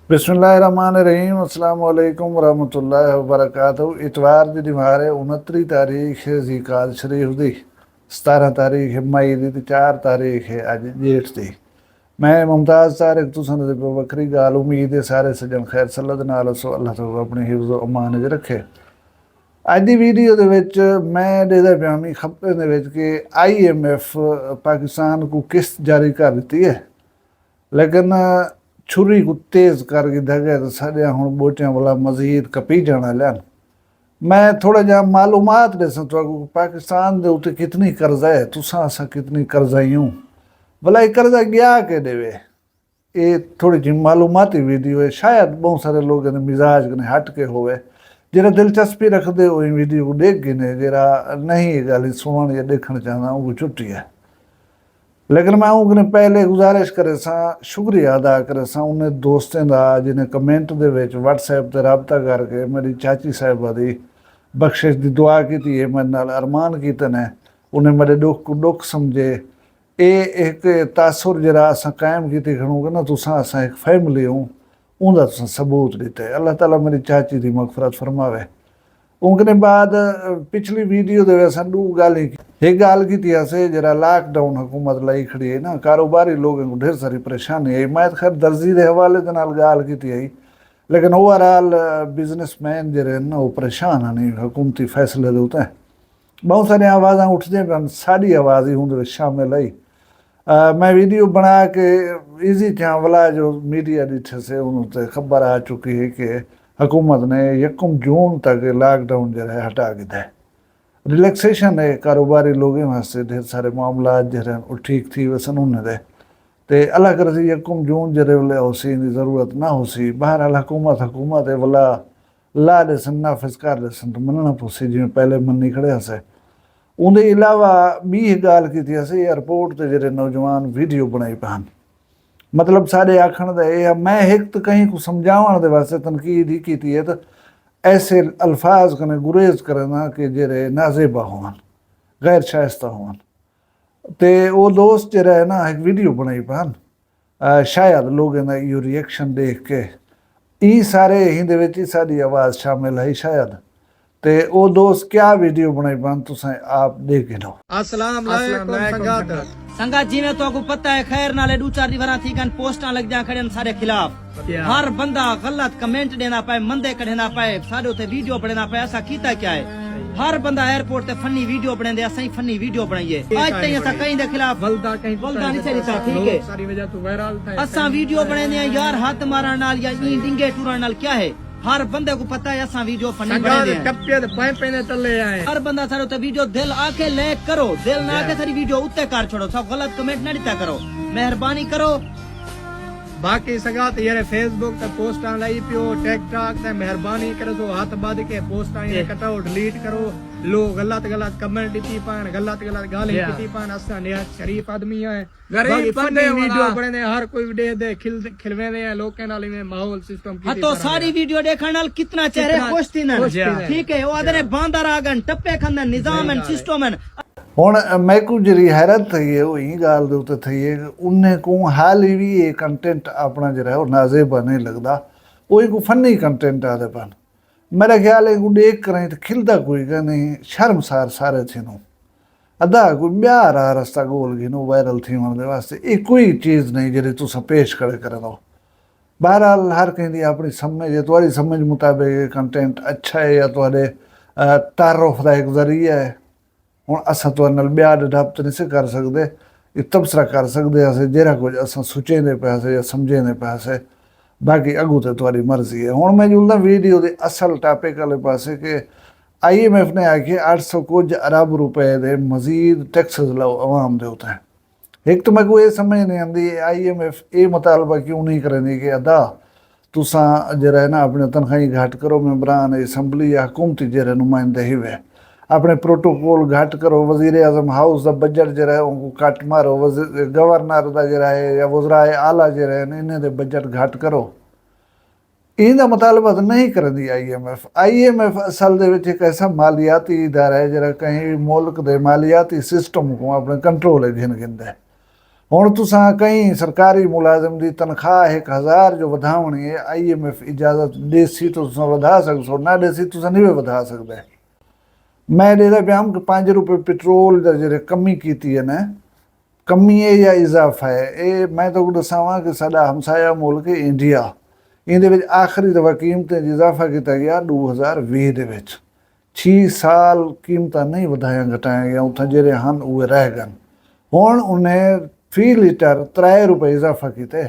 बिस्मिल्लाहिर्रहमानिर्रहीम अस्सलाम वालेकुम वरहमतुल्लाहि वबरकातुहू। इतवार की दीवार है 29 तारीख है ज़ीकात शरीफ दी, 17 तारीख है मई दी ते 4 तारीख है अज जेठ दी। मैं मुमताज़ तारिक तुसां दे बकरी गाल उम्मीद है सारे सज्जन खैर सल्लत नाल सो अल्लाह ताला अपनी हिफ्ज़ व अमान च रखे। ਅੱਜ ਦੀ ਵੀਡੀਓ ਦੇ ਵਿੱਚ ਮੈਂ ਦੇਦਾ ਪਿਆ ਵੀ ਖਬਰ ਦੇ ਵਿੱਚ ਕਿ IMF ਪਾਕਿਸਤਾਨ को किस्त जारी कर ਦਿੱਤੀ है, लेकिन छुरी को तेज करके दगे तो साढ़े हूँ बोटियां वाला मजीद कपी जाना लैन। मैं थोड़ा जहा मालूमात दसा तो पाकिस्तान के उत्ते कितनी कर्जा है, तुसा असा कितनी कर्जाई हूँ भला ये कर्जा गया के देवे। ये थोड़ी जी मालूमाती वीडियो है, शायद बहुत सारे लोग मिजाज कने हट के होवे। जरा दिलचस्पी रखते हो वीडियो को देख गिने, जरा नहीं गल सुन या देखना चाहना वो छुट्टी है। लेकिन मैं उनके पहले गुजारिश करे सा, शुक्रिया अदा करे सा उन्हें दोस्तों का जिन्हें कमेंट दे विच व्हाट्सएप से रबता करके मेरी चाची साहिबा की बख्शिश की दुआ की थी, मेरे नाल अरमान कीते ने, उन्हें मेरे दुख को दुख समझे। ये एक तासुर जरा असा कायम की खड़ूंगे ना, तुसा असा एक फैमिली हूँ उनका तुसा सबूत दिते। अल्लाह ताला मेरी चाची की मगफरत फरमावे। उनके बाद पिछली वीडियो दे दू गल एक गल की जरा लॉकडाउन हुकूमत लाई खड़ी है ना, कारोबारी लोगों को ढेर सारी परेशानी आई। मैं खैर दर्जी के हवाले के नाल गल की आई, लेकिन ओवरऑल बिजनेसमैन जरे ना वो परेशान नहीं हुकूमती फैसले के उत्ते। बहुत सारी आवाज़ा उठदियां पैन, साड़ी आवाज़ ही उनके शामिल आई। मैं वीडियो बना के ईजी चावला जो मीडिया डिठे से उन्होंने खबर आ चुकी है कि हुकूमत ने 1 जून तक लॉकडाउन जो है हटा दिया है। रिलैक्सेशन है कारोबारी लोगों वास्ते, ढेर सारे मामला जो ठीक थी वसन उन्हें ते अल्लाह कर 1 जून जरे वाले होसी की जरूरत ना होसी। बहरहाल हुकूमत है वाला ला देसन नाफिज कर देसन तो मनना पोसी जिमें पहले मनी खड़े हसे। उनके अलावा भी गल की एयरपोर्ट से जो नौजवान वीडियो बनाई पान, मतलब सारे आखण का यह मैं एक तो कहीं को समझाने वास्ते तनकीद ही की है तो ऐसे अल्फाज कने गुरेज करना कि जेरे नाजेबा होवन, गैर शाइस्ता होवन। तो वो दोस्त जरा है ना एक वीडियो बनाई पान, शायद लोगों का यो रिएक्शन देख के ई सारे ही सारी आवाज़ शामिल है शायद। ते वो दोस्त क्या वीडियो बनाई पान तुसा आप देख लो। अस्सलाम वालेकुम संगत जी में तो आपको पता है खैर नाले दो चार रिवरा थी कन पोस्टा लग जा खड़े सारे खिलाफ। हर बंदा गलत कमेंट देना पाए, मंदे कढ़ना पाए, सारे उते वीडियो बनाना पाए। ऐसा कीता क्या है? हर बंदा एयरपोर्ट ते फनी वीडियो बने दे, असा ही फनी वीडियो बनाइए। आज तक ऐसा कहीं दे खिलाफ बलदा नहीं चली था, ठीक है सारी वजह तो वायरल था। असा वीडियो बने दे यार हाथ मारन नाल या ई डिंगे टूरन नाल क्या है? हर बंदे को पता है असा वीडियो फनी बने दे टप्पे ते पाए पने चले आए। हर बंदा सारे उते वीडियो दिल आके लाइक करो, दिल ना आके सारी वीडियो उत्ते कर छोड़ो, सब गलत कमेंट ना दिता करो, मेहरबानी करो। बाकी संगात यार फेसबुक ते पोस्टां लाई पियो, टिकटॉक ते मेहरबानी करो तो हाथ बद के पोस्टां ये कटाओ डिलीट करो। लोग गलत कमेंट दी पान, गलत गाली दी पान। असा ने शरीफ आदमी है, गरीब बंदे वीडियो बने हर कोई दे दे खिलवे दे लोकां नाल में माहौल सिस्टम की। तो सारी वीडियो देखण नाल कितना चेहरे खुश थी ना, ठीक है। वो आदने बांदर आगन टप्पे खंदन निजाम एंड सिस्टम एंड हुण मैं को जरी हैरत थी है वो ही गाल दे उत्ते थी है उन्हें को हाल ही भी ये कंटेंट अपना जो है वो नाजेबा नहीं लगता, वो को फनी कंटेंट आते पान। मेरा ख्याल है देख करें तो खिलता कोई का नहीं, शर्मसार सारे थे नो अदा कोई ब्याह रहा रस्ता गोल गी नो वायरल थी होने वास्ते ये कोई चीज़ नहीं जी तुस पेश करे दो। बहरहाल हर कहीं अपनी समझ है, तुम्हारी समझ मुताबिक कंटेंट अच्छा है या तुम्हारे तारुफ का एक जरिया है। हुण असां तुहाडे नाल ब्याह डब तो नहीं कर सकते, तबसरा कर सकते असें जेह्ड़ा कुछ असां सोचेंदे पैसे या समझेंदे पैसे, बाकी अगू तो तुहाडी मर्जी है। हुण मैं जुलदा वीडियो के असल टॉपिक वाले पासे कि IMF ने आखे 800 कुछ अरब रुपए के मजीद टैक्सेस लाओ आवाम के उत्ते। एक तो मैं को ये समझ नहीं आती IMF ये मुतालबा क्यों नहीं करेंदी कि अदा तुसा जरा है ना अपने तनख्वाही घट करो, मैंबरान असैम्बली या हुकूमती जरा नुमाइंदे ही वे अपने प्रोटोकॉल घट करो, वजीर आजम हाउस का बजट जो है उनको कट मारो, गवर्नर का जरा है या वज़राए आला जो है इन्हें दे बजट घट करो। इनका मुतालबा तो नहीं करती IMF असल दे विच एक ऐसा मालियाती इदारा है जरा कहीं भी मुल्क के मालियाती सिस्टम को अपने कंट्रोल घिन गिनता है। हुण तुसां कई सरकारी मुलाज़िम की तनख्वाह 1000 जो वधावणी है, IMF इजाज़त देसी तो तुसां वधा सकसो, ना देसी तुसां नहीं वधा सकदे। मैं ॾेदा पिया कि 5 रुपए पेट्रोल दा जेह्ड़े कमी कीती है ना, कमी है या इजाफा है, ये मैं तो दसावां कि साडा हमसाया मुल्क है इंडिया, ਇਹਦੇ ਵਿੱਚ ਆਖਰੀ ਦਫਾ ਕੀਮਤਾਂ 'ਚ ਇਜ਼ਾਫਾ ਕੀਤਾ ਗਿਆ 2020 ਦੇ ਵਿੱਚ। 6 ਸਾਲ ਕੀਮਤਾਂ ਨਹੀਂ ਵਧਾਈਆਂ ਘਟਾਈਆਂ ਗਿਆ, ਉੱਥੇ ਜਿਹੜੇ ਹਨ ਉਹ ਰਹਿ ਗਏ। ਹੁਣ ਉਹਨੇ ਫੀ ਲੀਟਰ 3 ਰੁਪਏ ਇਜ਼ਾਫਾ ਕੀਤੇ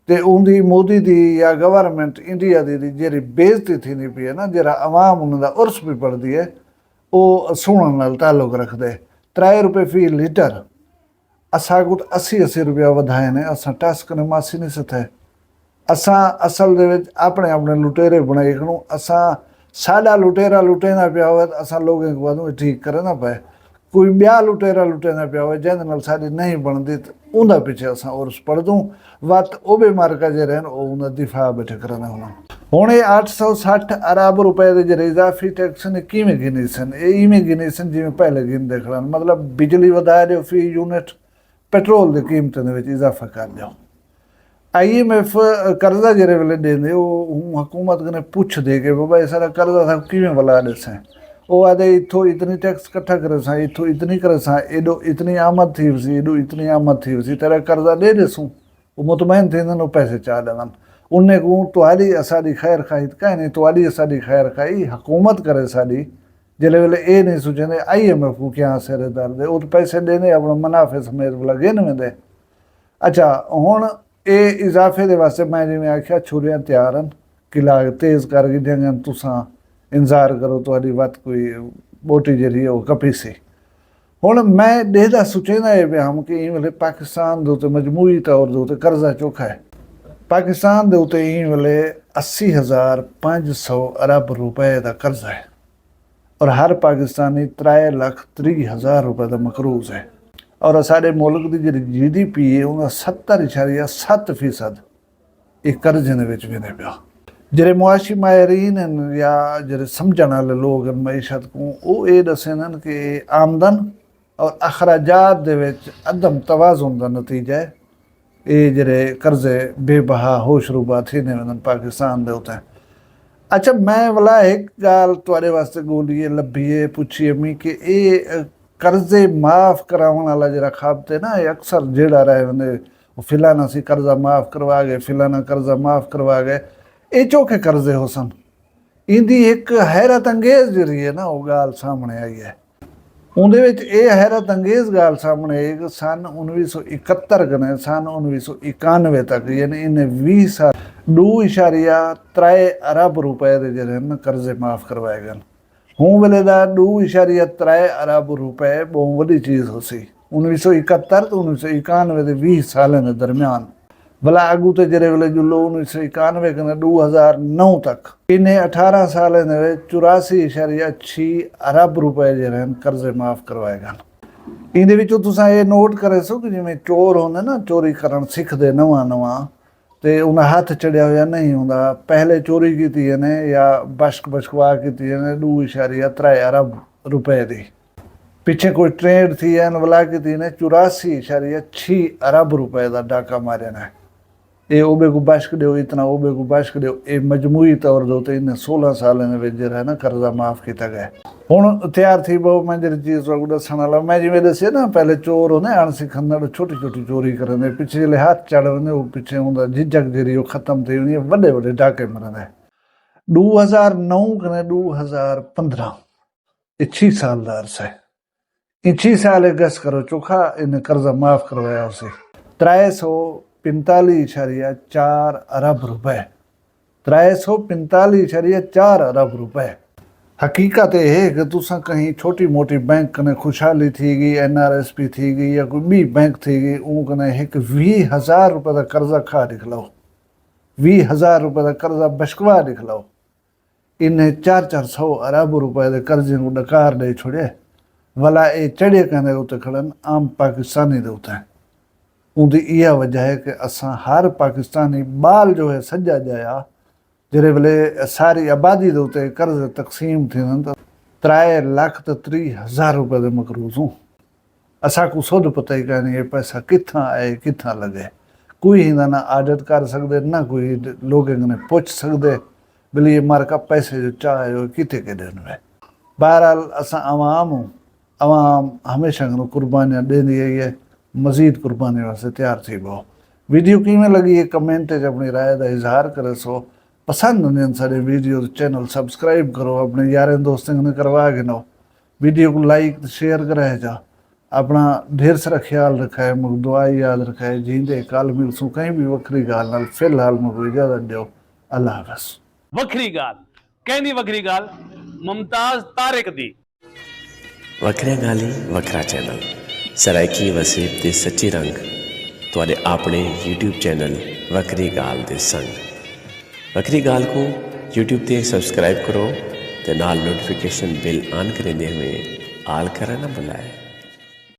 ਤੇ ਉਹਦੀ ਮੋਦੀ ਦੀ ਜਾਂ ਗਵਰਨਮੈਂਟ ਇੰਡੀਆ ਦੀ ਜਿਹੜੀ ਬੇਇੱਜ਼ਤੀ ਥੀਂਦੀ ਪਈ ਹੈ ਨਾ, ਜਿਹੜਾ ਆਵਾਮ ਉਹਨਾਂ ਦਾ ਉਰਸ ਵੀ ਪੜਦੀ ਹੈ, ਉਹ ਸੁਣਨ ਨਾਲ ਤਾਲੁਕ ਰੱਖਦੇ। 3 ਰੁਪਏ ਫੀ ਲੀਟਰ असा कुछ 80 रुपया वधाए ने, असा टस्क ने मासी नहीं सथे। असा असल दे विच अपने अपने लुटेरे बनाए खड़ो, असा साडा लुटेरा लुटेना पिया हो असा लोगों को बाद ठीक करे ना पाए, कोई ब्या लुटेरा लुटेना पिया हो जिंदे नाल साडी नहीं बनदी ते उंदा पिछे असा उर्स पढ़ दूं वत ओ बेमार का जे रहन ओ उंदा दिफा बैठे करना होना। हुण ये 860 अरब रुपए दे जे इजाफी टैक्स ने किवें गिने सन, ये इवें गिने सन जिवें पहले गिनदे खड़न, मतलब बिजली वधाए दिओ फी यूनिट, पेट्रोल की कीमतों में इजाफा कर दो। IMF कर्जा जेरे वेले देंदे हुकूमत कने पुछ दे के बाबा ये सारा कर्जा था किवें वला देसां, वो आदे इत्थों इतनी टैक्स इकट्ठा करे सां, इत्थों इतनी करे सां, एडो इतनी आमद थी सी, एडो इतनी आमद थी सी, तेरा कर्जा दे देसूं, वो मुतमैन थींदन, वो पैसे चा देवन। उन्हें को तुहाडी असाडी खैर खाई कहीं नहीं, तुहाडी असाडी खैर खाई हुकूमत करे साडी, जिले वेले ये नहीं सोचते IMF को क्या सिर दर्द है, वो तो पैसे देने अपना मुनाफे समेत वाला गिन में दे। अच्छा हुण ये इजाफे के वास्ते मैं जिवें आख्या छुरियां तैयार हैं, किला तेज़ करके देंगे, तुसां इंतजार करो, तुहाडी वत कोई बोटी जी वो कपी सी। हुण मैं देदा सोचेंदा ये पिया हम कि इं वेले पाकिस्तान के उत्ते मजमूई तौर के उत्ते कर्जा चौखा है। पाकिस्तान के उत्ते इं वेले 80,500 अरब रुपए का कर्जा है और हर पाकिस्तानी 3,30,000 रुपए का मकरूज है। और साढ़े मुल्क की जी GDP है उनका 70.7% एक कर्जे के पिया। जेरे मुआशी माहरीन या जेरे समझण वाले लोग मईशत को वो ये दसन कि आमदन और अखराजात दे विच अदम तवाजुन का नतीजा है ये जेरे कर्जे बेबहा होशरूबा थीने वञनि पाकिस्तान दे उत्ते। अच्छा मैं वाला एक गाल तुहाडे वास्ते गोलीए लभीए पुछीए मी कि ये कर्जे माफ़ कराने वाला जरा खाबते ना, ये अक्सर जेड़ा रहे वंदे फिलाना सी कर्जा माफ़ करवा गए, फिलाना कर्जा माफ़ करवा गए, ये चौखे कर्जे हो सन। इंदी एक हैरत अंगेज जी है ना वो गाल सामने आई है। उहदे विच ये हैरत अंगेज गाल सामने आई कि सन 1971 कने सन 1991 तक यानी इन्हें 20 साल 2.3 अरब रुपए के जरिए कर्जे माफ़ करवाए गए। हूँ वेले का 2.3 अरब रुपए बहुत वड्डी चीज़ हो सी 1971 तो 1991 के 20 सालों के दरम्यान। भला अगू तो जरे वेले जुलो 1991 कने 2009 तक इन्हें 18 साल 84.6 अरब रुपए जरे कर्जे माफ़ करवाए गए। इहदे विचों तुसां ये नोट करे सो कि जिवें चोर होंदे ना चोरी करन सिखदे नवां नवां ते उन्हें हाथ चढ़िया हुआ नहीं होंदा, पहले चोरी की ने या बशकवा की ने 2.3 अरब रुपए की, पिछे कोई ट्रेड थी वला की ने 84.6 अरब रुपए का डाका मारे ने। ये ओबे को बशक दो इतना, ओबे को बशक दो, ये मजमूई तौर पर इन्हें 16 साल है ना कर्जा माफ़ किया गया। हुण तैयार थी बहु मैं जी चीज़ दसन वाला मैं जिवें दसे ना पहले चोर होने अणसिखंदड़ छोटी छोटी चोरी करते, पिछे जो हाथ चढ़ रहे वो पिछे होंगे झिझक जी वो खत्म थी वञे, वड्डे वड्डे डाके मरंदे। 2009 कने 2015 ये 6 साल का अरसा है। इन 6 साल गस करो चोखा इन्हें कर्जा माफ़ करवाया उसे 345.4 अरब रुपए, 345.4 अरब रुपए। हकीकत यह है कि तुसा कहीं छोटी मोटी बैंक कने खुशहाली थी गई, NRSP थी गई या कोई बी बैंक थी गई उन कने एक 20,000 रुपए का कर्जा खा निकलाओ, 20,000 रुपए का कर्जा बशकवा निकलाओ। इन्हें 400 अरब रुपए के कर्जे को डकार दे छोड़े वाला ये चढ़े कहने उत्ते खड़न आम पाकिस्तानी दे उत्ते। उनकी यह वजह है कि असा हर पाकिस्तानी बाल जो है सजा जाया जेरे वेले सारी आबादी के उत्ते कर्ज तकसीम थी 3,30,000 रुपए के मकरूज हूँ। असा को खुद पता ही नहीं ये पैसा कितना आए कितना लगे, कोई इन्हें ना आदत कर सकते ना कोई लोग ने पूछ सकते बोले ये मार का पैसे जो चाहे हो कितने के दिन में। बहरहाल असा आवाम हमेशा कुर्बानियाँ देनी है, मजीद कुर्बानी वास्ते तैयार थी। वो वीडियो किमें लगी है कमेंट अपनी राय का इजहार करे सो। पसंद होने सारे वीडियो चैनल सब्सक्राइब करो, अपने यारें दोस्तों ने करवा के नो, वीडियो को लाइक शेयर करे जा। अपना ढेर सारा ख्याल रखा है, मुझ दुआ याद रखा है। जींदे कल मिलसूँ कहीं भी वक्री गाल नाल, फिलहाल मुझे इजाजत दो। अल्लाह हाफ़िज़। वक्री गाल कहनी वक्री गाल मुमताज तारिक दी। वखरिया गाली वखरा चैनल सराइकी वसीब दे सच्चे रंग तुहाडे अपने यूट्यूब चैनल वक्री गाल दे संग। वक्री गाल को यूट्यूब ते सब्सक्राइब करो ते नाल नोटिफिकेशन बिल ऑन करेंदे हुए आल करना ना भुलाए।